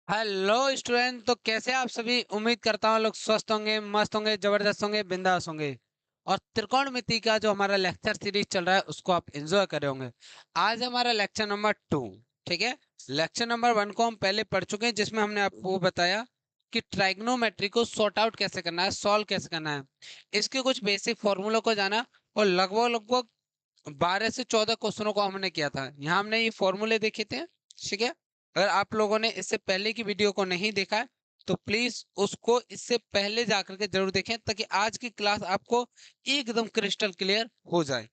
Hello student. तो कैसे आप सभी? उम्मीद करता हूँ लोग स्वस्थ होंगे, मस्त होंगे, जबरदस्त होंगे, बिंदास होंगे। और त्रिकोणमिति का जो हमारा लेक्चर सीरीज चल रहा है उसको आप एंजॉय कर रहे होंगे। आज हमारा लेक्चर नंबर 2। ठीक है। लेक्चर नंबर 1 को हम पहले पढ़ चुके हैं, जिसमें हमने आपको बताया कि ट्राइग्नोमेट्री को सॉर्ट आउट कैसे करना है, सॉल्व कैसे करना है, इसके कुछ बेसिक फॉर्मूलों को जाना। और लगभग लगभग 12 से 14 क्वेश्चनों को हमने किया था। यहाँ हमने ये फॉर्मूले देखे थे। ठीक है। अगर आप लोगों ने इससे पहले की वीडियो को नहीं देखा है तो प्लीज उसको इससे पहले जाकर के जरूर देखें, ताकि आज की क्लास आपको एकदम क्रिस्टल क्लियर हो जाए।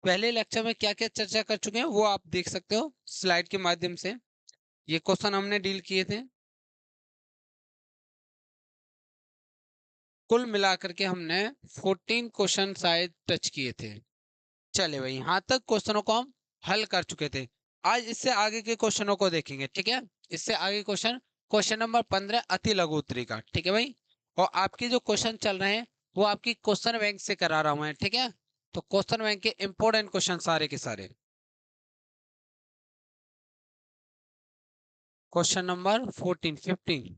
पहले लेक्चर में क्या क्या चर्चा कर चुके हैं वो आप देख सकते हो स्लाइड के माध्यम से। ये क्वेश्चन हमने डील किए थे। कुल मिलाकर के हमने 14 क्वेश्चन शायद टच किए थे। चले भाई, यहाँ तक क्वेश्चनों को हम हल कर चुके थे। आज इससे आगे के क्वेश्चनों को देखेंगे। ठीक है। इससे आगे क्वेश्चन, क्वेश्चन नंबर 15 अति लघु उत्तरी का। ठीक है भाई। और आपके जो क्वेश्चन चल रहे हैं वो आपकी क्वेश्चन बैंक से करा रहा हूं मैं। ठीक है। तो क्वेश्चन बैंक के इंपॉर्टेंट क्वेश्चन सारे के सारे। क्वेश्चन नंबर 14 15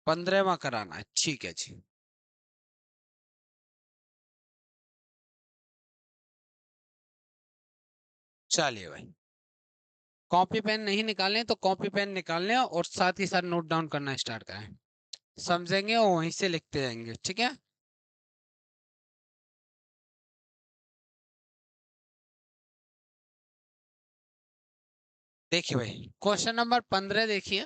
15वां कराना है। ठीक है जी। चलिए भाई, कॉपी पेन नहीं निकालने तो कॉपी पेन निकाल लें और साथ ही साथ नोट डाउन करना स्टार्ट करें। समझेंगे और वहीं से लिखते जाएंगे। ठीक है। देखिए भाई, क्वेश्चन नंबर 15 देखिए।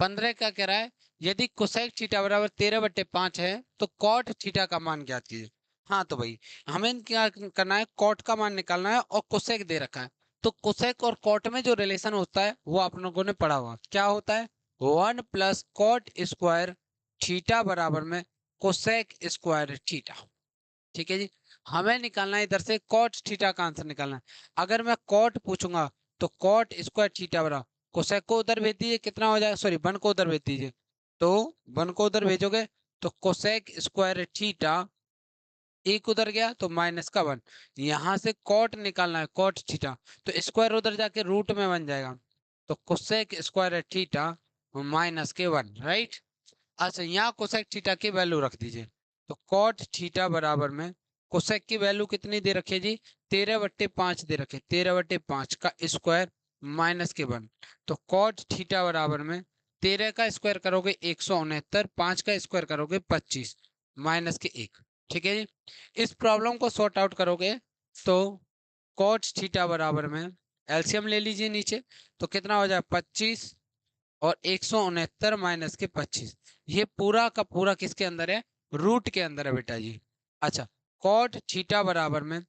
15 क्या कह रहा है? यदि कोसेक थीटा बराबर 13/5 है तो कॉट थीटा का मान ज्ञात कीजिए। हाँ तो भाई, हमें क्या करना है, कॉट का मान निकालना है और कोसेक दे रखा है। तो कोसेक और कॉट में जो रिलेशन होता है वो आप लोगों ने पढ़ा हुआ क्या होता है? 1 + कॉट स्क्वायर थीटा बराबर में कोसेक स्क्वायर थीटा। ठीक है जी। हमें निकालना है इधर से कॉट थीटा का आंसर निकालना है। अगर मैं कॉट पूछूंगा तो कॉट स्क्वायर थीटा बराबर, कोसेक को उधर भेज दीजिए, कितना हो जाएगा, सॉरी 1 को उधर भेज दीजिए। तो 1 को उधर भेजोगे तो कोसेक स्क्वायर थीटा, एक उधर गया तो -1। यहां से कॉट निकालना है, कॉट थीटा। तो स्क्वायर उधर जाके रूट में बन जाएगा। तो कोसेक स्क्वायर थीटा -1, राइट। अच्छा, यहाँ कोसेक थीटा की वैल्यू रख दीजिए। तो कॉट थीटा बराबर में कोसेक की वैल्यू कितनी दे रखी है जी? 13/5 दे रखे, 13/5 का स्क्वायर -1। तो कॉट थीटा बराबर में 13 का स्क्वायर करोगे 169, 5 का स्क्वायर करोगे 25, -1। ठीक है जी। इस प्रॉब्लम को सॉर्ट आउट करोगे तो कॉट थीटा बराबर में एलसीएम ले लीजिए नीचे। तो कितना हो जाए 25 और 169 -25। ये पूरा का पूरा किसके अंदर है? रूट के अंदर है बेटा जी। अच्छा, कॉट थीटा बराबर में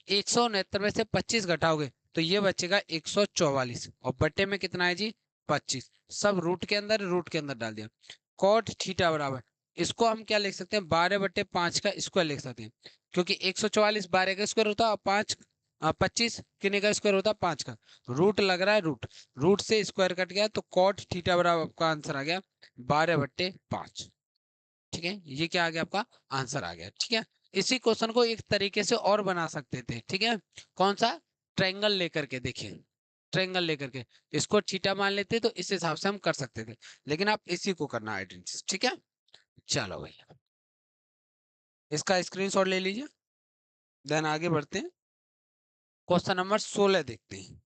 169 में से 25 घटाओगे तो ये बचेगा 144, और बटे में कितना है जी? 25। सब रूट के अंदर, रूट के अंदर डाल दिया। कॉट थीटा बराबर, इसको हम क्या लिख सकते हैं, 12/5 का स्क्वायर लिख सकते हैं। क्योंकि 144 12 का स्क्वायर होता है, 25 कितने का स्क्वायर होता है? 5 का। रूट लग रहा है, रूट, रूट से स्क्वायर कट गया तो कॉट थीटा बराबर आपका आंसर आ गया 12/5। ठीक है, ये क्या आ गया आपका? आंसर आ गया। ठीक है। इसी क्वेश्चन को एक तरीके से और बना सकते थे। ठीक है। कौन सा? ट्रायंगल लेकर के देखिए, ट्रायंगल लेकर के इसको थीटा मान लेते तो इस हिसाब से हम कर सकते थे, लेकिन आप इसी को करना आइडेंटिटी। ठीक है। चलो भैया, इसका स्क्रीनशॉट ले लीजिए। देन आगे बढ़ते हैं, क्वेश्चन नंबर 16 देखते हैं।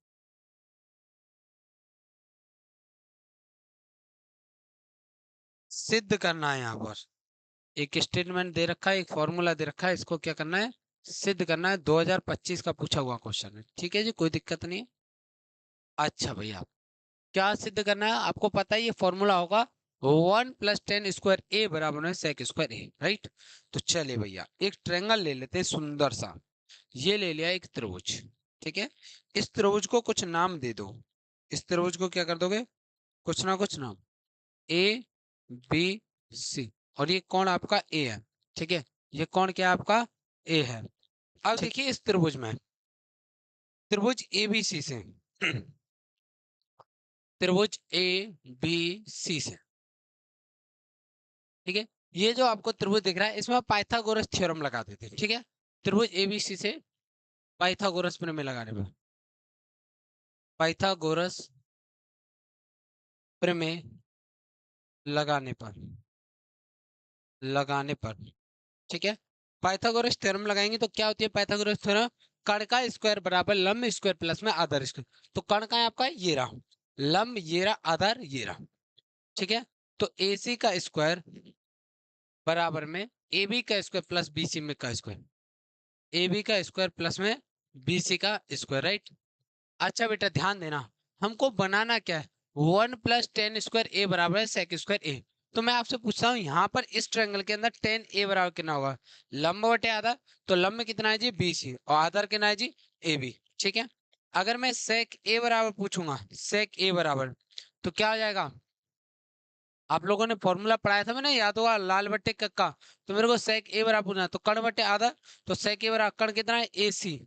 सिद्ध करना है यहाँ पर। एक स्टेटमेंट दे रखा है, एक फॉर्मूला दे रखा है, इसको क्या करना है? सिद्ध करना है। 2025 का पूछा हुआ क्वेश्चन है। ठीक है जी, कोई दिक्कत नहीं है। अच्छा भैया, क्या सिद्ध करना है? आपको पता है ये फॉर्मूला होगा 1 + tan² a बराबर है sec² a, राइट। तो चलिए भैया, एक ट्रेंगल ले लेते हैं सुंदर सा। ये ले लिया एक त्रिभुज। ठीक है। इस त्रिभुज को कुछ नाम दे दो। इस त्रिभुज को क्या कर दोगे? कुछ ना कुछ नाम। ए, बी, सी। और ये कौन आपका ए है? ठीक है। ये कौन क्या आपका? ए है। अब देखिए इस त्रिभुज में, त्रिभुज एबीसी से त्रिभुज ए बी सी से। ठीक है। ये जो आपको त्रिभुज दिख रहा है इसमें पाइथागोरस थ्योरम लगा देते हैं। ठीक है। त्रिभुज एबीसी से पाइथागोरस प्रमेय लगाने पर, पाइथागोरस प्रमेय लगाने पर, लगाने पर, ठीक है। पाइथागोरस थ्योरम लगाएंगे तो क्या होती है पाइथागोरस थ्योरम? कर्ण का स्क्वायर बराबर लंब स्क्वायर प्लस में आधार स्क्वायर। तो कर्ण का है आपका ये रहा, लंब ये रहा, आधार ये रहा, ठीक है। तो AC का स्क्वायर बराबर में AB का स्क्वायर प्लस BC में का स्क्वायर, AB का स्क्वायर प्लस में BC का स्क्वायर, राइट। अच्छा बेटा ध्यान देना, हमको बनाना क्या है? 1 + tan² A बराबर है sec² A। तो मैं आपसे पूछता हूँ यहाँ पर इस ट्रायंगल के अंदर tan A बराबर कितना होगा? लंब बटे आधार, तो लंब कितना है जी BC और आधार कितना है जी AB, ठीक है। अगर मैं sec A बराबर पूछूंगा, sec A बराबर, तो क्या हो जाएगा? आप लोगों ने फॉर्मूला पढ़ाया था मैंने, याद होगा, लाल बट्टे कक्का। तो मेरे को sec A बराबर पूछना है, तो कर्ण बटे आधार, तो sec A बराबर कर्ण कितना है AC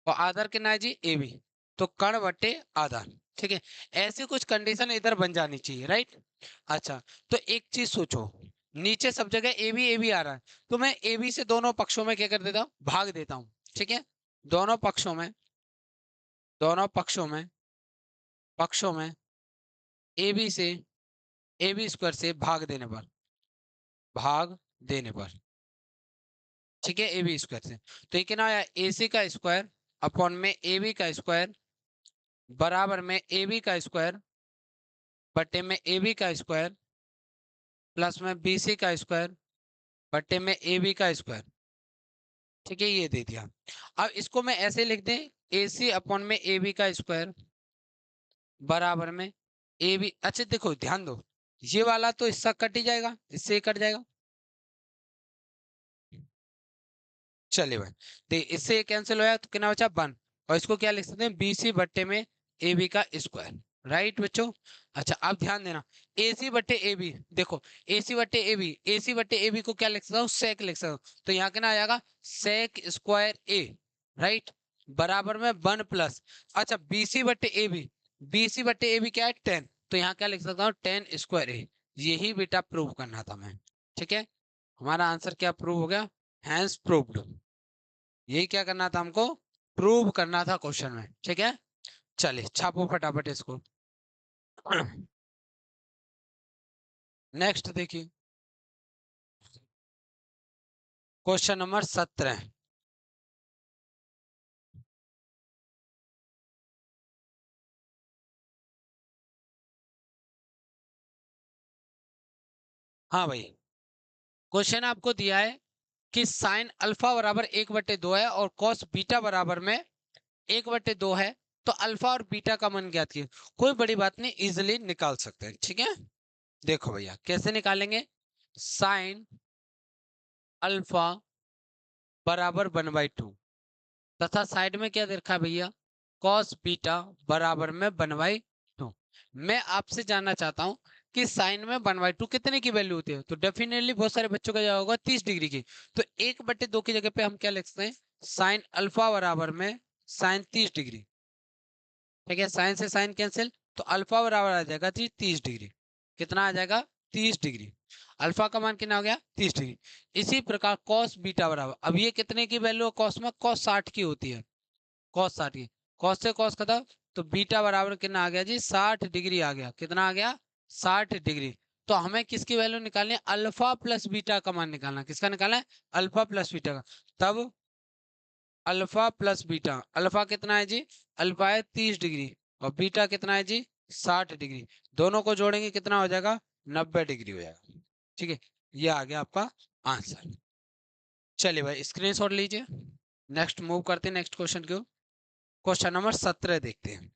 और आधार कितना है जी AB, तो कर्ण बटे आधार, ठीक है। ऐसी कुछ कंडीशन इधर बन जानी चाहिए, राइट। अच्छा, तो एक चीज सोचो, नीचे सब जगह AB आ रहा है, तो मैं AB से दोनों पक्षों में क्या कर देता हूँ? भाग देता हूँ, ठीक है। दोनों पक्षों में, दोनों पक्षों में AB से, AB² से भाग देने पर, ठीक है, AB² से। तो ये कितना आया? AC का स्क्वायर अपॉन में AB का स्क्वायर बराबर में AB का स्क्वायर बटे में AB का स्क्वायर प्लस में BC का स्क्वायर बटे में AB का स्क्वायर, ठीक है, ये दे दिया। अब इसको मैं ऐसे लिख दें, AC अपॉन में AB का स्क्वायर बराबर में AB। अच्छा देखो ध्यान दो, ये वाला तो इससे कट ही जाएगा, इससे ही कट जाएगा, चलिए भाई। देख इससे कैंसिल होया तो कितना बचा? 1। और इसको क्या लिख सकते हैं? BC बट्टे में AB का स्क्वायर, राइट बच्चों। अच्छा अब ध्यान देना, AC बट्टे AB, देखो AC बट्टे AB, AC बट्टे AB को क्या लिख सकता हूँ? सेक लिख सकता हूँ। तो यहाँ कितना आ जाएगा? sec² A, राइट, बराबर में 1 प्लस, अच्छा BC बट्टे AB, BC बट्टे AB क्या है? 10। तो यहाँ क्या लिख सकता हूँ? tan² A। यही बेटा प्रूव करना था मैं, ठीक है। हमारा आंसर क्या प्रूव हो गया? Hence proved. यही क्या करना था हमको? प्रूव करना था क्वेश्चन में, ठीक है। चलिए छापो फटाफट इसको। नेक्स्ट देखिए, क्वेश्चन नंबर 17। हाँ भाई, क्वेश्चन आपको दिया है कि साइन अल्फा बराबर 1/2 है और कॉस बीटा बराबर में 1/2 है, तो अल्फा और बीटा का मान ज्ञात कीजिए। कोई बड़ी बात नहीं, इजिली निकाल सकते हैं, ठीक है। देखो भैया कैसे निकालेंगे? साइन अल्फा बराबर 1/2 तथा साइड में क्या दे रखा है भैया? कॉस बीटा बराबर में 1/2। मैं आपसे जानना चाहता हूं कि साइन में 1/2 कितने की वैल्यू होती है? तो डेफिनेटली बहुत सारे बच्चों का जवाब होगा 30 डिग्री की। तो 1/2 की जगह पे हम क्या लिख सकते हैं? साइन अल्फा बराबर में साइन 30 डिग्री, ठीक है। साइन से साइन कैंसिल, तो अल्फा बराबर आ जाएगा जी 30 डिग्री। कितना आ जाएगा? 30 डिग्री। अल्फा का मान कितना हो गया? 30 डिग्री। इसी प्रकार कॉस बीटा बराबर, अब ये कितने की वैल्यू? कॉस में कॉस 60 की होती है, कॉस 60 की, कॉस से कॉस खत्म, तो बीटा बराबर कितना आ गया जी? 60 डिग्री आ गया। कितना आ गया? 60 डिग्री। तो हमें किसकी वैल्यू निकालनी है? अल्फा प्लस बीटा का मान निकालना है। किसका निकालना है? अल्फा प्लस बीटा का। तब अल्फा प्लस बीटा, अल्फा कितना है जी? अल्फा है 30 डिग्री और बीटा कितना है जी? 60 डिग्री। दोनों को जोड़ेंगे कितना हो जाएगा? 90 डिग्री हो जाएगा, ठीक है। ये आ गया आपका आंसर। चलिए भाई स्क्रीनशॉट लीजिए। नेक्स्ट मूव करते हैं नेक्स्ट क्वेश्चन को। क्वेश्चन नंबर 17 देखते हैं।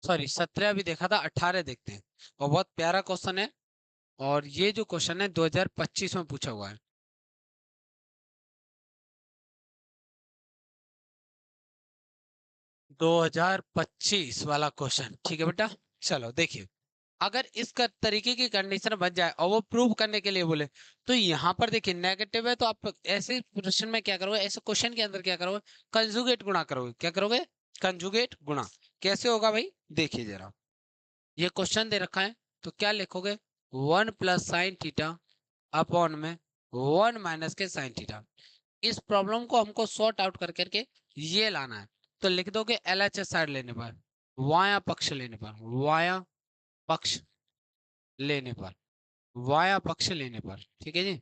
सॉरी 17 अभी देखा था, 18 देखते हैं। और बहुत प्यारा क्वेश्चन है, और ये जो क्वेश्चन है 2025 में पूछा हुआ है। 2025 वाला क्वेश्चन, ठीक है बेटा। चलो देखिए, अगर इस तरीके की कंडीशन बन जाए और वो प्रूव करने के लिए बोले, तो यहाँ पर देखिए नेगेटिव है, तो आप ऐसे प्रश्न में क्या करोगे? ऐसे क्वेश्चन के अंदर क्या करोगे? कंजुगेट गुणा करोगे। क्या करोगे? कंजुगेट गुणा। कैसे होगा भाई? देखिए जरा, ये क्वेश्चन दे रखा है, तो क्या लिखोगे? 1 + sin θ अपॉन में 1 - के sin θ। इस प्रॉब्लम को हमको सॉर्ट आउट कर करके ये लाना है, तो लिख दोगे LHS साइड लेने पर, वाया पक्ष लेने पर, वाया पक्ष लेने पर, वाया पक्ष लेने पर, ठीक है जी।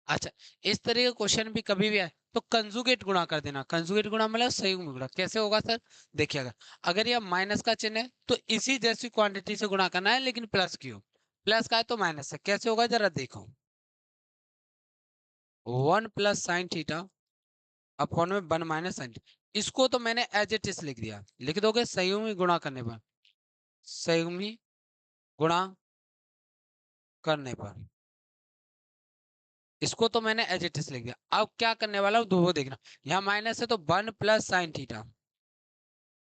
अच्छा, इस तरह का क्वेश्चन भी कभी भी आए तो कंजुगेट गुणा कर देना। कंजुगेट गुणा मतलब संयुग्म गुणा। कैसे होगा सर, देखिएगा, अगर यह माइनस का चिन्ह है तो इसी जैसी क्वांटिटी से गुणा करना है, लेकिन प्लस की हो। प्लस का है तो माइनस है, कैसे होगा जरा देखो। 1 + sin थीटा अपॉन में 1 - sin। इसको तो मैंने एज इट इज लिख दिया, लिख दोगे संयुग्मी गुणा करने पर, संयुग्मी गुणा करने पर, इसको तो मैंने एज इट इज लिख दिया। अब क्या करने वाला हूँ, दो देखना, यहाँ माइनस है तो 1 + sin थीटा,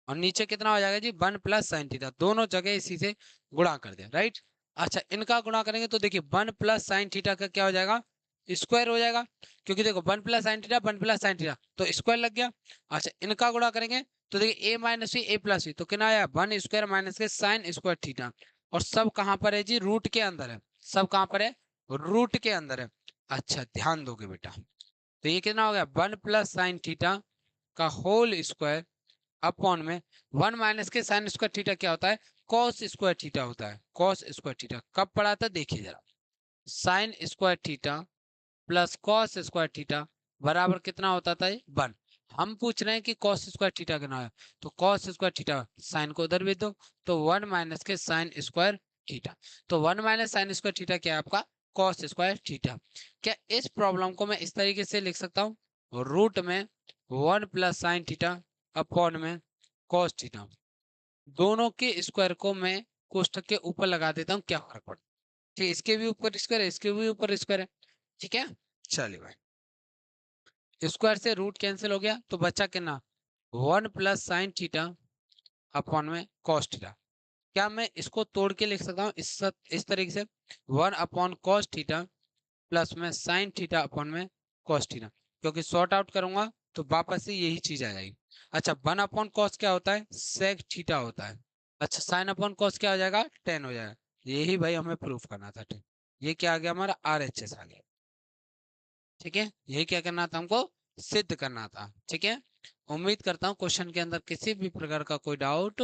और नीचे कितना हो जाएगा जी, 1 + sin थीटा, दोनों जगह इसी से गुणा कर दिया, राइट। अच्छा, इनका गुणा करेंगे तो देखिए 1 + sin थीटा का क्या हो जाएगा, स्क्वायर हो जाएगा, क्योंकि देखो 1 + sin थीटा, 1 + sin थीटा तो स्क्वायर लग गया। अच्छा, इनका गुणा करेंगे तो देखिए a - b तो कितना आया, 1 स्क्वायर माइनस के साइन स्क्वायर थीटा, और सब कहाँ पर है जी, रूट के अंदर है। सब कहाँ पर है, रूट के अंदर है। अच्छा, ध्यान दोगे बेटा, तो ये कितना हो गया, 1 + sin थीटा का होल स्क्वायर अपॉन में 1 - के साइन स्क्वायर थीटा क्या होता है, कॉस स्क्वायर थीटा होता है। कॉस स्क्वायर थीटा कब पढ़ा था, देखिए जरा, sine square theta plus cos square theta बराबर कितना होता था, 1। हम पूछ रहे हैं कि कॉस स्क्वायर थीटा कितना है, तो कॉस स्क्वायर थीटा साइन को उधर भेज दो, तो 1 - के साइन स्क्वायर थीटा, तो 1 - साइन स्क्वायर थीटा क्या है आपका, कॉस स्क्वायर थीटा। क्या इस प्रॉब्लम को मैं इस तरीके से लिख सकता हूँ, रूट में 1 + sin थीटा अपॉन में कॉस थीटा, दोनों के स्क्वायर को मैं कोष्ठक के ऊपर लगा देता हूँ, क्या फर्क पड़ता है, ठीक है, इसके भी ऊपर स्क्वायर है, इसके भी ऊपर स्क्वायर है, ठीक है। चलिए भाई, स्क्वायर से रूट कैंसिल हो गया तो बचा कितना, 1 + sin थीटा अपॉन में कॉस थीटा। क्या मैं इसको तोड़ के लिख सकता हूँ इस तरीके से, 1/cos थीटा प्लस में साइन थीटा अपॉन में कॉस थीटा, क्योंकि सॉर्ट आउट करूंगा तो वापस से यही चीज आ जाएगी। अच्छा, 1/cos क्या होता है, सेक थीटा होता है। अच्छा, साइन अपॉन कॉस क्या हो जाएगा, टेन हो जाएगा। यही भाई हमें प्रूफ करना था, ठीक। ये क्या आ गया हमारा, RHS आ गया, ठीक है। यही क्या करना था हमको, सिद्ध करना था, ठीक है। उम्मीद करता हूँ क्वेश्चन के अंदर किसी भी प्रकार का कोई डाउट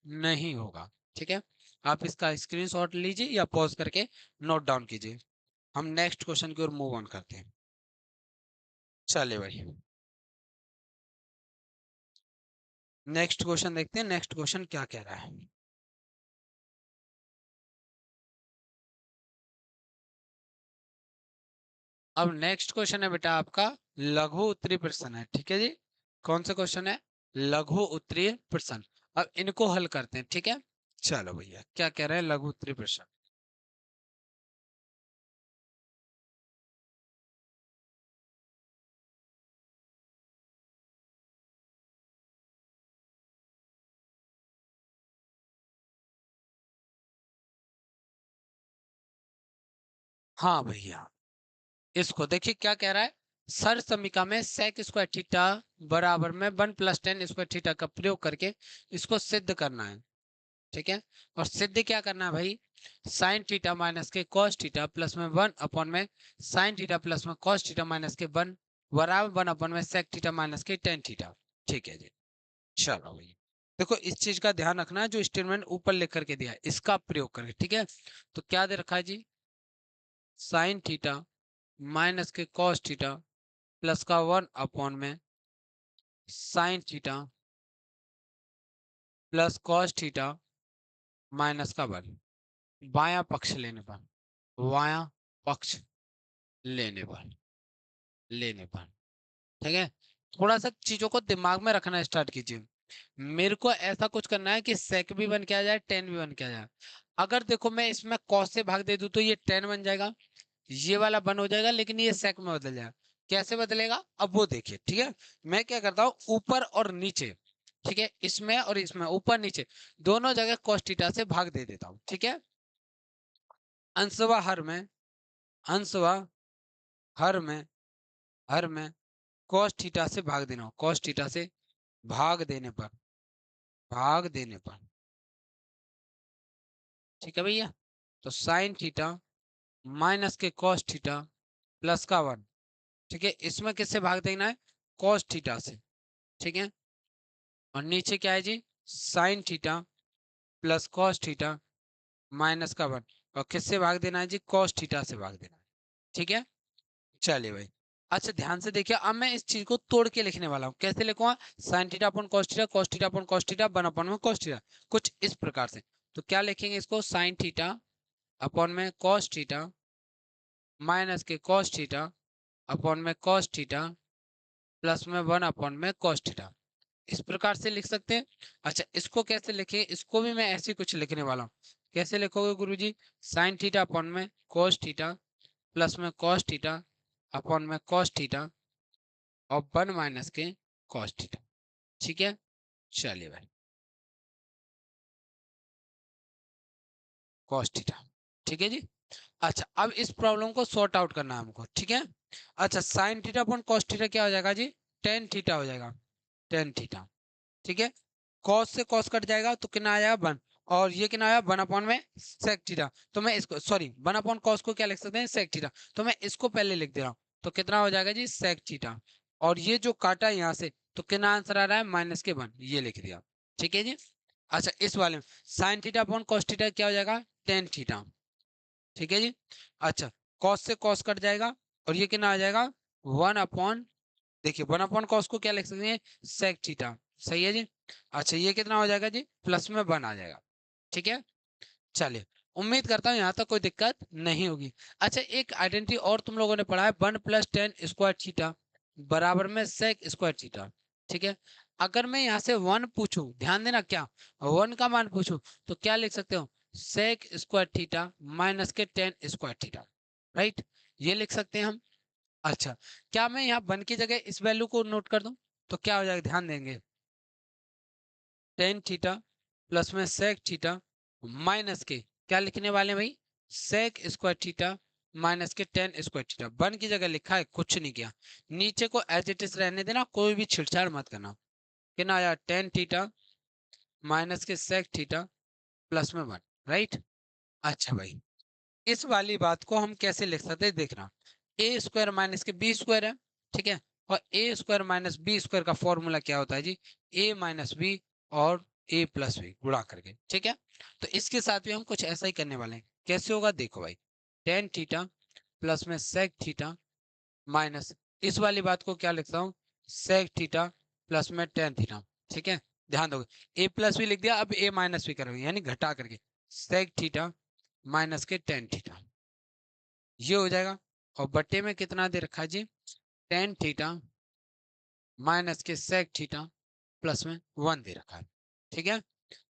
नहीं होगा, ठीक है। आप इसका स्क्रीनशॉट लीजिए या पॉज करके नोट डाउन कीजिए। हम नेक्स्ट क्वेश्चन की ओर मूव ऑन करते हैं। चलिए भाई, नेक्स्ट क्वेश्चन देखते हैं, नेक्स्ट क्वेश्चन क्या कह रहा है। अब नेक्स्ट क्वेश्चन है बेटा आपका लघु उत्तरीय प्रश्न है, ठीक है जी। कौन सा क्वेश्चन है, लघु उत्तरीय प्रश्न। अब इनको हल करते हैं, ठीक है। चलो भैया, क्या कह रहे हैं लघु उत्तरीय प्रश्न। हाँ भैया, इसको देखिए क्या कह रहा है, सर समीका में सेक स्क्वायर थीटा बराबर में 1 + tan स्क्वायर थीटा का प्रयोग करके इसको सिद्ध करना है, ठीक है। और सिद्ध क्या करना है भाई, साइन थीटा माइनस के कॉस थीटा प्लस में 1 में साइन थीटा प्लस में कॉस थीटा माइनस के 1 बराबर 1 में सेक थीटा माइनस के टेन थीटा, ठीक है जी। चलो भाई, देखो इस चीज का ध्यान रखना है, जो स्टेटमेंट ऊपर लिख करके दिया है इसका प्रयोग करके, ठीक है। तो क्या दे रखा है जी, साइन थीटा माइनस के कॉस थीटा प्लस का 1 में sign theta plus cos theta minus का 1, बायां पक्ष लेने पर, बायां पक्ष लेने पर, लेने पर, ठीक है। थोड़ा सा चीजों को दिमाग में रखना स्टार्ट कीजिए। मेरे को ऐसा कुछ करना है कि सेक भी बन के आ जाए, टेन भी बन के आ जाए। अगर देखो मैं इसमें कॉस से भाग दे दूं तो ये टेन बन जाएगा, ये वाला बन हो जाएगा, लेकिन ये सेक में बदल जाएगा। कैसे बदलेगा अब वो देखिए, ठीक है। मैं क्या करता हूँ, ऊपर और नीचे, ठीक है, इसमें और इसमें ऊपर नीचे दोनों जगह cos थीटा से भाग दे देता हूँ, ठीक है। अंशवा हर में, अंशवा हर में, हर में cos थीटा से भाग देना, cos थीटा से भाग देने पर, भाग देने पर, ठीक है भैया। तो साइन थीटा माइनस के cos थीटा प्लस का 1, ठीक है। इसमें किससे भाग देना है, cos थीटा से, ठीक है। और नीचे क्या है जी, sine theta plus cos theta minus का 1, और किससे भाग देना है जी, कॉस थीटा से भाग देना है। ठीक है, चलिए भाई। अच्छा ध्यान से देखिए, अब मैं इस चीज को तोड़ के लिखने वाला हूँ। कैसे लिखूंगा, sine theta upon cos theta, cos theta upon cos theta, 1 upon में कॉस थीटा, कुछ इस प्रकार से। तो क्या लिखेंगे इसको, साइन थीटा अपॉन में कॉस थीटा माइनस के कॉस थीटा अपॉन में कॉस थीटा प्लस में 1 अपॉन में कॉस थीटा, इस प्रकार से लिख सकते हैं। अच्छा इसको कैसे लिखें, इसको भी मैं ऐसे कुछ लिखने वाला हूँ। कैसे लिखोगे गुरुजी, साइन थीटा अपॉन में कॉस थीटा प्लस में कॉस थीटा अपॉन में कॉस थीटा और 1 माइनस के कॉस थीटा। ठीक है, चलिए भाई, कॉस थीटा। ठीक है जी। अच्छा अब इस प्रॉब्लम को सॉर्ट आउट करना है हमको। ठीक है, अच्छा sine theta upon cos theta क्या हो जाएगा जी, टेन थीटा हो जाएगा, टेन थीटा। ठीक है, कॉस से कॉस कट जाएगा तो कितना आ जाएगा, 1, और ये कितना आया, 1 अपॉन में सेक थीटा। तो मैं इसको, सॉरी 1 अपॉन कॉस को क्या लिख सकते हैं, सेक थीटा। तो मैं इसको पहले लिख दे रहा हूँ, तो कितना हो जाएगा जी, सेक थीटा। और ये जो काटा यहाँ से, तो कितना आंसर आ रहा है, माइनस के 1, ये लिख दिया। ठीक है जी। अच्छा इस वाले में sine theta upon cos theta क्या हो जाएगा, टेन थीटा। ठीक है जी। अच्छा कॉस से कॉस कट जाएगा और ये कितना आ जाएगा, 1 अपॉन, देखिए 1 अपॉन कॉस को क्या लिख सकते हैं, सेक थीटा। सही है जी। अच्छा ये कितना हो जाएगा जी, प्लस में 1 आ जाएगा। ठीक है, चलिए उम्मीद करता हूँ यहाँ तक कोई दिक्कत नहीं होगी। अच्छा एक आइडेंटिटी और तुम लोगों ने पढ़ा है, 1 प्लस टेन स्क्वायर थीटा बराबर में सेक स्क्वायर थीटा। ठीक है, अगर मैं यहाँ से 1 पूछूं, ध्यान देना, क्या 1 का मान पूछूं, तो क्या लिख सकते हो, सेक स्क्वायर थीटा माइनस के टेन स्क्वायर थीटा, राइट, ये लिख सकते हैं हम। अच्छा क्या मैं यहाँ 1 की जगह इस वैल्यू को नोट कर दूं, तो क्या हो जाएगा, ध्यान देंगे, टेन थीटा प्लस में सेक थीटा माइनस के क्या लिखने वाले हैं भाई, सेक स्क्वायर थीटा माइनस के टेन स्क्वायर थीटा। 1 की जगह लिखा है, कुछ नहीं किया, नीचे को एज इट इज रहने देना, कोई भी छेड़छाड़ मत करना। कितना आया, टेन थीटा माइनस के सेक थीटा प्लस में 1, राइट। अच्छा भाई इस वाली बात को हम कैसे लिख सकते हैं, देखना, ए स्क्वायर माइनस के बी स्क्वायर है। ठीक है, और ए स्क्वायर माइनस बी स्क्वायर का फॉर्मूला क्या होता है जी, ए माइनस बी और ए प्लस बी गुणा करके। ठीक है, तो इसके साथ भी हम कुछ ऐसा ही करने वाले हैं। कैसे होगा, देखो भाई, टेन थीटा प्लस में सेक थीटा माइनस, इस वाली बात को क्या लिखता हूँ, सेक थीटा प्लस में टेन थीटा। ठीक है, ध्यान दोगे, ए प्लस भी लिख दिया, अब ए माइनस भी करोगे, यानी घटा करके, सेक थीटा माइनस के टेन थीटा, ये हो जाएगा। और बट्टे में कितना दे रखा है जी, टेन थीटा माइनस के सेक थीटा प्लस में 1 दे रखा है। ठीक है,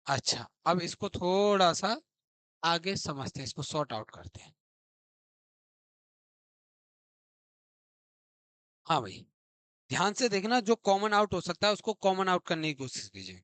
अच्छा अब इसको थोड़ा सा आगे समझते हैं, इसको सॉर्ट आउट करते हैं। हाँ भाई, ध्यान से देखना, जो कॉमन आउट हो सकता है उसको कॉमन आउट करने की कोशिश कीजिए।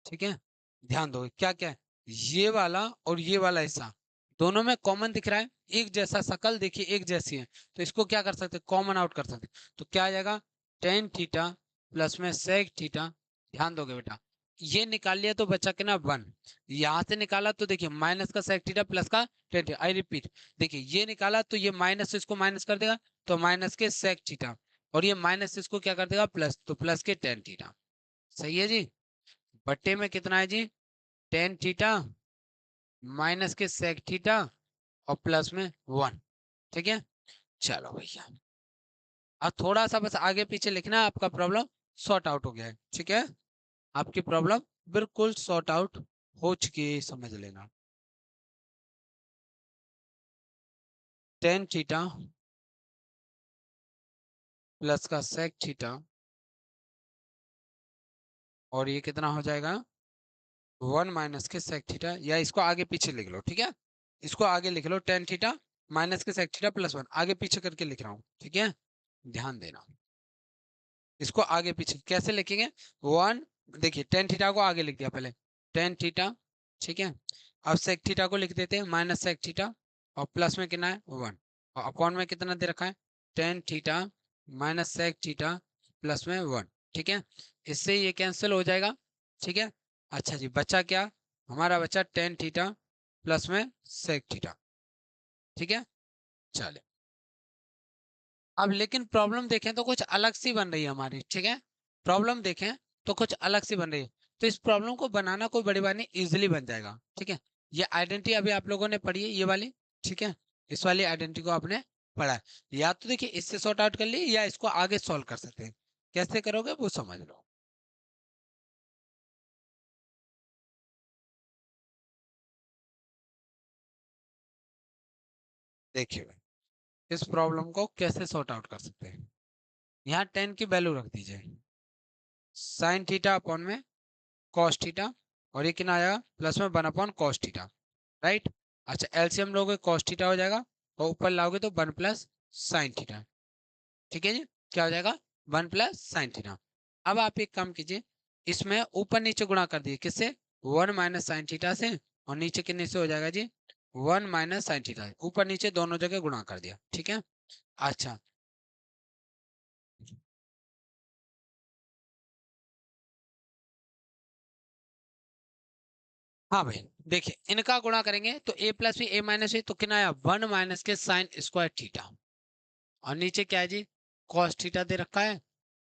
ठीक है, ध्यान दो क्या क्या है, ये वाला और ये वाला हिस्सा दोनों में कॉमन दिख रहा है, एक जैसा शकल देखिए, एक जैसी है, तो इसको क्या कर सकते हैं, कॉमन आउट कर सकते हैं। तो क्या आ जाएगा, टेन थीटा प्लस में सेक थीटा, ध्यान दोगे बेटा, ये निकाल लिया तो बचा के ना 1, यहाँ से निकाला तो देखिए माइनस का सेक थीटा प्लस का टेन थीटा, आई रिपीट, देखिए ये निकाला तो ये माइनस से इसको माइनस कर देगा, तो माइनस के सेक थीटा, और ये माइनस से इसको क्या कर देगा, प्लस, तो प्लस के टेन थीटा। सही है जी, बट्टे में कितना है जी, टेन थीटा माइनस के सेक थीटा और प्लस में 1। ठीक है, चलो भैया, अब थोड़ा सा बस आगे पीछे लिखना है, आपका प्रॉब्लम सॉर्ट आउट हो गया है। ठीक है, आपकी प्रॉब्लम बिल्कुल सॉर्ट आउट हो चुकी है, समझ लेना। टेन थीटा प्लस का सेक थीटा, और ये कितना हो जाएगा, 1 माइनस के सेक थीटा, या इसको आगे पीछे लिख लो। ठीक है, इसको आगे लिख लो, टेन थीटा माइनस के सेक थीटा प्लस 1, आगे पीछे करके लिख रहा हूँ। ठीक है, ध्यान देना, इसको आगे पीछे कैसे लिखेंगे, 1, देखिए टेन थीटा को आगे लिख दिया पहले, टेन थीटा। ठीक है, अब सेक थीटा को लिख देते हैं माइनस सेक थीटा, और प्लस में कितना है, 1, और अपॉन में कितना दे रखा है, tan theta minus sec theta plus में 1। ठीक है, इससे ये कैंसिल हो जाएगा। ठीक है, अच्छा जी बचा क्या, हमारा बचा टेन थीटा प्लस में सेक थीटा। ठीक है, चलिए अब लेकिन प्रॉब्लम देखें तो कुछ अलग सी बन रही है हमारी। ठीक है, प्रॉब्लम देखें तो कुछ अलग सी बन रही है। तो इस प्रॉब्लम को बनाना कोई बड़ी बात नहीं, इजिली बन जाएगा। ठीक है, ये आइडेंटिटी अभी आप लोगों ने पढ़ी है, ये वाली। ठीक है, इस वाली आइडेंटिटी को आपने पढ़ा है। या तो देखिए इससे सॉर्ट आउट कर लिए, या इसको आगे सॉल्व कर सकते हैं। कैसे करोगे वो समझ लो। देखिए भाई, इस प्रॉब्लम को कैसे सॉर्ट आउट कर सकते हैं। यहाँ 10 की वैल्यू रख दीजिए, साइन थीटा अपॉन में कॉस थीटा, और ये कितना आएगा प्लस में 1/cos थीटा। राइट। अच्छा, एलसीएम लोगे cos थीटा हो जाएगा, और ऊपर लाओगे तो 1 + sin थीटा। ठीक है जी, क्या हो जाएगा 1 + sin थीटा। अब आप एक काम कीजिए, इसमें ऊपर नीचे गुणा कर दिए, किससे 1 - sin थीटा से, और नीचे कितने से हो जाएगा जी 1 - sin थीटा, ऊपर नीचे दोनों जगह गुणा कर दिया। ठीक है। अच्छा, हाँ भाई, देखिए इनका गुणा करेंगे तो a + b a - a, तो कितना आया 1 - के sin² थीटा, और नीचे क्या है जी cos थीटा दे रखा है,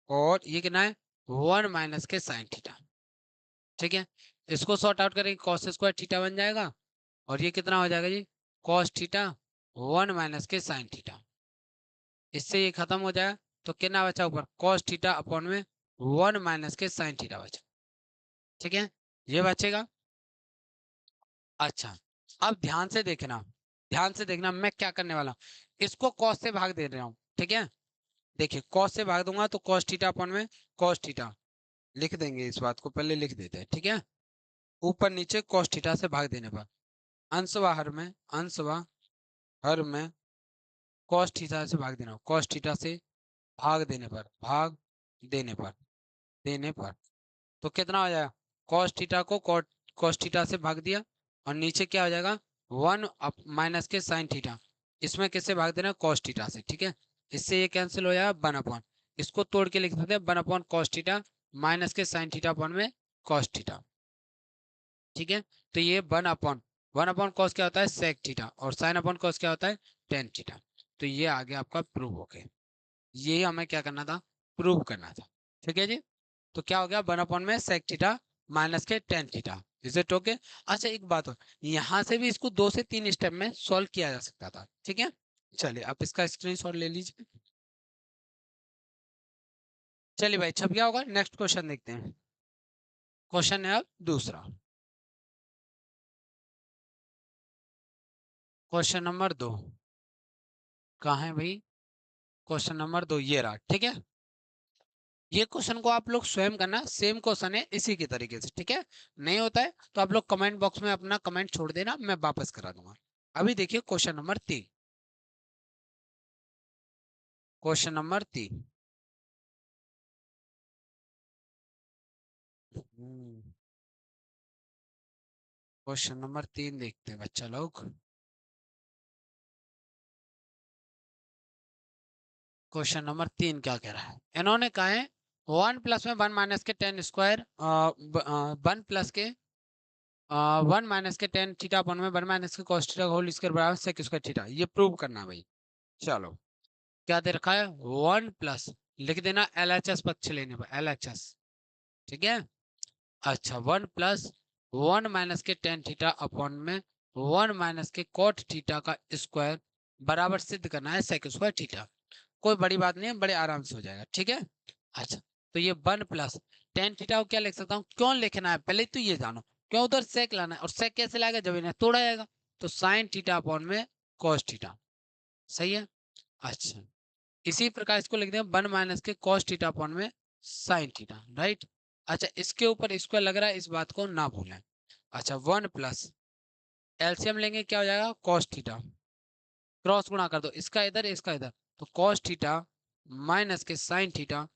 और ये कितना है 1 - के sin थीटा। ठीक है, इसको सॉर्ट आउट करेंगे cos² थीटा बन जाएगा, और ये कितना हो जाएगा जी cos थीटा 1 - के sin थीटा। इससे ये खत्म हो जाएगा, तो कितना बचा ऊपर cos थीटा अपॉन में 1 - के sin थीटा बचा। ठीक है, ये बचेगा। अच्छा, अब ध्यान से देखना, ध्यान से देखना मैं क्या करने वाला हूँ, इसको cos से भाग दे रहा हूँ। ठीक है, देखिए cos से भाग दूंगा तो cos थीटा अपॉन में cos थीटा लिख देंगे, इस बात को पहले लिख देते हैं। ठीक है, ऊपर नीचे cos थीटा से भाग देने पर, अंशवा हर में, अंशवा हर में cos थीटा से भाग देना, cos थीटा से भाग देने पर, भाग देने पर, देने पर, तो कितना हो जाएगा cos थीटा को cos थीटा से भाग दिया, और नीचे क्या हो जाएगा 1 - के sin थीटा, इसमें किससे भाग देना cos थीटा से। ठीक है, इससे ये कैंसिल हो जाएगा 1/, इसको तोड़ के लिख देते हैं 1/cos थीटा -के sin थीटा अपॉन में cos थीटा। ठीक है, तो ये 1/cos क्या होता है sec थीटा, और sin/cos क्या होता है tan थीटा। तो ये आगे आपका प्रूव हो गया, ये हमें क्या करना था, प्रूव करना था। ठीक है जी, तो क्या हो गया 1/में sec थीटा के tan theta. Is it okay. अच्छा एक बात हो, यहाँ से भी इसको 2 से 3 स्टेप में सॉल्व किया जा सकता था। ठीक है, चलिए आप इसका स्क्रीनशॉट ले लीजिए। चलिए भाई, छप गया होगा, नेक्स्ट क्वेश्चन देखते हैं। क्वेश्चन है अब दूसरा, क्वेश्चन नंबर 2। कहाँ है भाई, क्वेश्चन नंबर 2 ये रहा। ठीक है, ये क्वेश्चन को आप लोग स्वयं करना, सेम क्वेश्चन है इसी के तरीके से। ठीक है, नहीं होता है तो आप लोग कमेंट बॉक्स में अपना कमेंट छोड़ देना, मैं वापस करा दूंगा। अभी देखिए question number 3, question number 3। Question number 3 देखते हैं बच्चा लोग। क्वेश्चन नंबर 3 क्या कह रहा है, इन्होंने कहा है 1 + में 1 - के tan² 1 - के tan थीटा अपन में 1 - के cos थीटा होल स्क्वायर बराबर sec² थीटा, ये प्रूव करना है भाई। चलो, क्या दे रखा है 1 + लिख देना LHS पक्ष लेने पर LHS। ठीक है, अच्छा 1 + 1 - के tan थीटा अपॉन में 1 - के cot थीटा का स्क्वायर बराबर सिद्ध करना है sec²थीटा। कोई बड़ी बात नहीं है, बड़े आराम से हो जाएगा। ठीक है, अच्छा, तो ये 1 + tan थीटा को क्या लिख सकता हूँ, क्यों लिखना है पहले तो ये जानो, क्यों उधर सेक लाना है, और सेक कैसे लाएगा जब इन्हें तोड़ा जाएगा, तो साइन थीटा अपॉन में cos थीटा। सही है, अच्छा, इसी प्रकार इसको लिख दें 1 - के cos थीटा अपॉन में साइन थीटा। राइट। अच्छा, इसके ऊपर स्क्वायर लग रहा है, इस बात को ना भूलें। अच्छा, 1 + एलसीएम लेंगे क्या हो जाएगा cos थीटा, क्रॉस गुणा कर दो, इसका इधर इसका इधर, तो cos थीटा - के साइन थीटा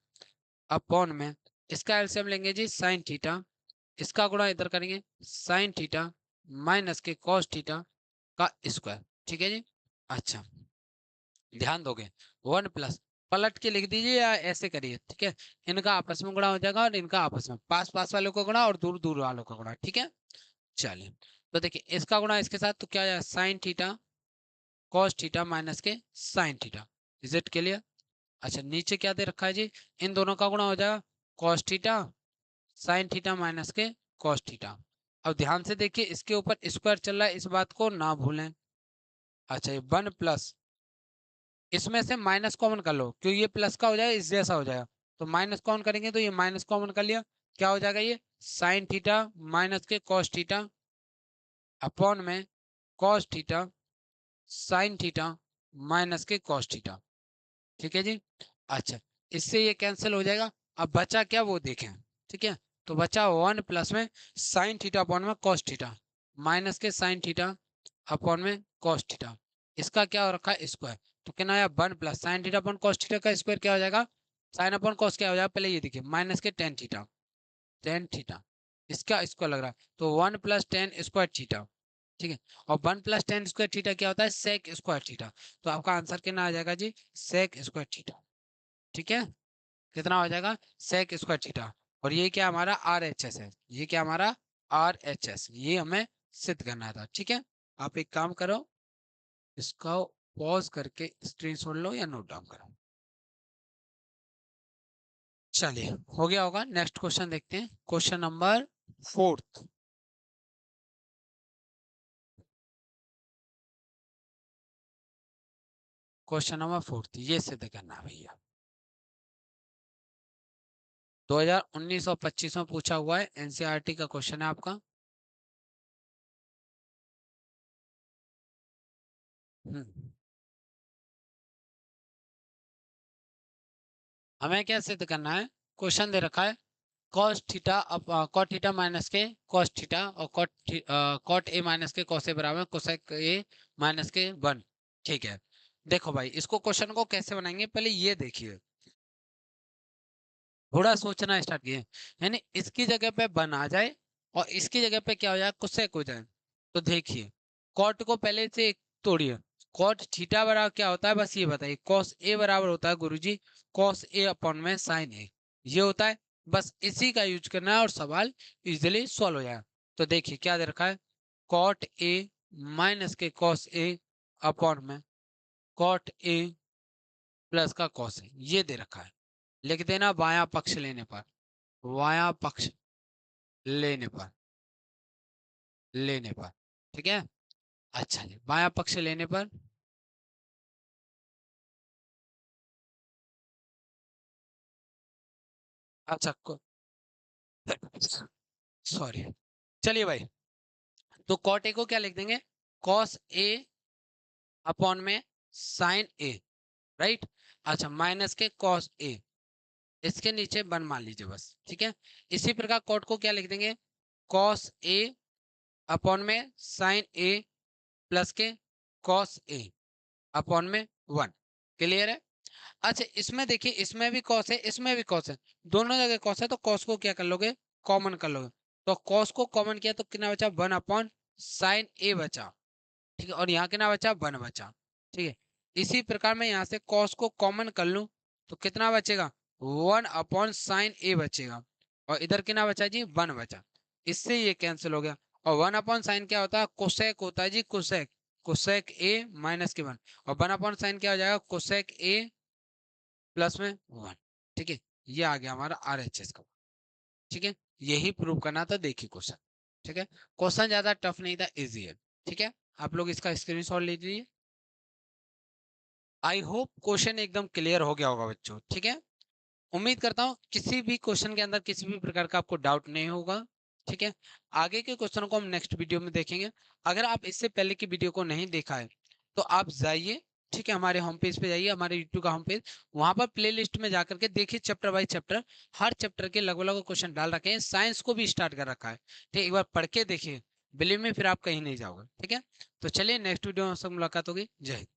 अपॉन में, इसका एलसीएम लेंगे जी साइन थीटा, इसका गुणा इधर करेंगे साइन थीटा - के cos थीटा का स्क्वायर। ठीक है जी। अच्छा, ध्यान दोगे 1 + पलट के लिख दीजिए या ऐसे करिए। ठीक है, इनका आपस में गुणा हो जाएगा, और इनका आपस में, पास पास वालों का गुणा और दूर दूर वालों का गुणा। ठीक है, चलिए, तो देखिए इसका गुणा इसके साथ तो क्या जाएगा साइन थीटा cos थीटा - के sine theta. Is it clear. अच्छा, नीचे क्या दे रखा है जी, इन दोनों का गुणा हो जाएगा cos theta sine theta minus के कॉस थीटा। अब ध्यान से देखिए, इसके ऊपर स्क्वायर चल रहा है, इस बात को ना भूलें। अच्छा, ये 1 प्लस, इसमें से माइनस कॉमन कर लो, क्यों ये प्लस का हो जाएगा, इस जैसा हो जाएगा, तो माइनस कॉमन करेंगे तो ये माइनस कॉमन कर लिया, क्या हो जाएगा, ये साइन थीटा माइनस के कॉस थीटा अपॉन में cos theta sine theta minus के कॉस थीटा। ठीक है जी। अच्छा, इससे ये कैंसिल हो जाएगा। अब बचा क्या वो देखें। ठीक है, तो बचा 1 प्लस में साइन थीटा अपॉन में कॉस थीटा माइनस के साइन थीटा अपॉन में कॉस थीटा, इसका क्या हो रखा है, स्क्वायर। तो क्या आया, 1 plus sine theta upon cos theta का स्क्वायर क्या हो जाएगा, साइन अपॉन कॉस क्या हो जाएगा, पहले ये देखिए माइनस के टेन थीटा इसका स्क्वायर लग रहा है, तो 1 प्लस टेन स्क्वायर थीटा। ठीक है, और 1 प्लस टेन स्क्वायर थीटा क्या होता है, सेक स्क्वायर थीटा। तो आपका आंसर कितना आ जाएगा जी, सेक स्क्वायर थीटा। ठीक है, कितना हो जाएगा, सेक स्क्वायर थीटा। और ये क्या हमारा आर एच एस है, ये क्या हमारा आर एच एस, ये हमें सिद्ध करना था। ठीक है, आप एक काम करो, इसका पॉज करके स्क्रीनशॉट लो या नोट डाउन करो। चलिए, हो गया होगा। नेक्स्ट क्वेश्चन देखते हैं, क्वेश्चन नंबर 4। क्वेश्चन नंबर 4 ये सिद्ध करना है भैया, 2019 और 25 में पूछा हुआ है, एनसीईआरटी का क्वेश्चन है आपका। हम्म, हमें क्या सिद्ध करना है, क्वेश्चन दे रखा है cos theta cot theta minus के cos थीटा और cot ए माइनस के cos ए बराबर cosec ए माइनस के 1। ठीक है, देखो भाई, इसको क्वेश्चन को कैसे बनाएंगे, पहले ये देखिए, थोड़ा सोचना स्टार्ट किए, यानी इसकी जगह पे 1 आ जाए और इसकी जगह पे क्या हो जाए, cosec हो जाए। तो देखिए, cot को पहले से एक तोड़िए, cot थीटा बराबर क्या होता है, बस ये बताइए, cos ए बराबर होता है गुरुजी cos ए अपॉन में sin ए, ये होता है। बस इसी का यूज करना है और सवाल इजीली सॉल्व हो जाएगा। तो देखिए क्या दे रखा है, cot ए माइनस के cos ए अपॉन में cot ए प्लस का cos ए, ये दे रखा है। लिख देना बायां पक्ष लेने पर, बायां पक्ष लेने पर, लेने पर। ठीक है, अच्छा जी, बायां पक्ष लेने पर, अच्छा सॉरी, चलिए भाई, तो cot ए को क्या लिख देंगे, cos ए अपॉन में sin ए, राइट। अच्छा, माइनस के cos ए, इसके नीचे 1 मान लीजिए बस। ठीक है, इसी प्रकार cot को क्या लिख देंगे, cos ए अपॉन में sin ए प्लस के cos ए अपॉन में 1। क्लियर है। अच्छा, इसमें देखिए, इसमें भी cos है, इसमें भी cos है, दोनों जगह cos है, तो cos को क्या कर लोगे, कॉमन कर लोगे। तो cos को कॉमन किया तो कितना बचा, 1 अपॉन sin ए बचा। ठीक है, और यहाँ कितना बचा, 1 बचा। ठीक है, इसी प्रकार मैं यहाँ से cos को कॉमन कर लूँ तो कितना बचेगा, 1 अपॉन sin ए बचेगा, और इधर कितना बचा जी, 1 बचा। इससे ये कैंसिल हो गया। और 1 अपॉन साइन क्या होता है, कोसेक होता है जी, कोसेक, कोसेक ए माइनस के 1, और 1 अपॉन साइन क्या हो जाएगा, कोसेक ए प्लस में 1। ठीक है, ये आ गया हमारा आर एच एस का। ठीक है, यही प्रूव करना था, देखिए क्वेश्चन। ठीक है, क्वेश्चन ज्यादा टफ नहीं था, इजी है। ठीक है, आप लोग इसका स्क्रीनशॉट ले लीजिए। आई होप क्वेश्चन एकदम क्लियर हो गया होगा बच्चों। ठीक है, उम्मीद करता हूँ किसी भी क्वेश्चन के अंदर किसी भी प्रकार का आपको डाउट नहीं होगा। ठीक है, आगे के क्वेश्चन को हम नेक्स्ट वीडियो में देखेंगे। अगर आप इससे पहले की वीडियो को नहीं देखा है तो आप जाइए, ठीक है, हमारे होम पेज पे जाइए, हमारे यूट्यूब का होम पेज, वहां पर प्ले लिस्ट में जाकर के देखिए, chapter by chapter her chapter के लगभग लगभग क्वेश्चन डाल रखे हैं, साइंस को भी स्टार्ट कर रखा है। ठीक है, एक बार पढ़ के देखिए, बिलीव में फिर आप कहीं नहीं जाओगे। ठीक है, तो चलिए नेक्स्ट वीडियो में सब मुलाकात होगी। जय हिंद।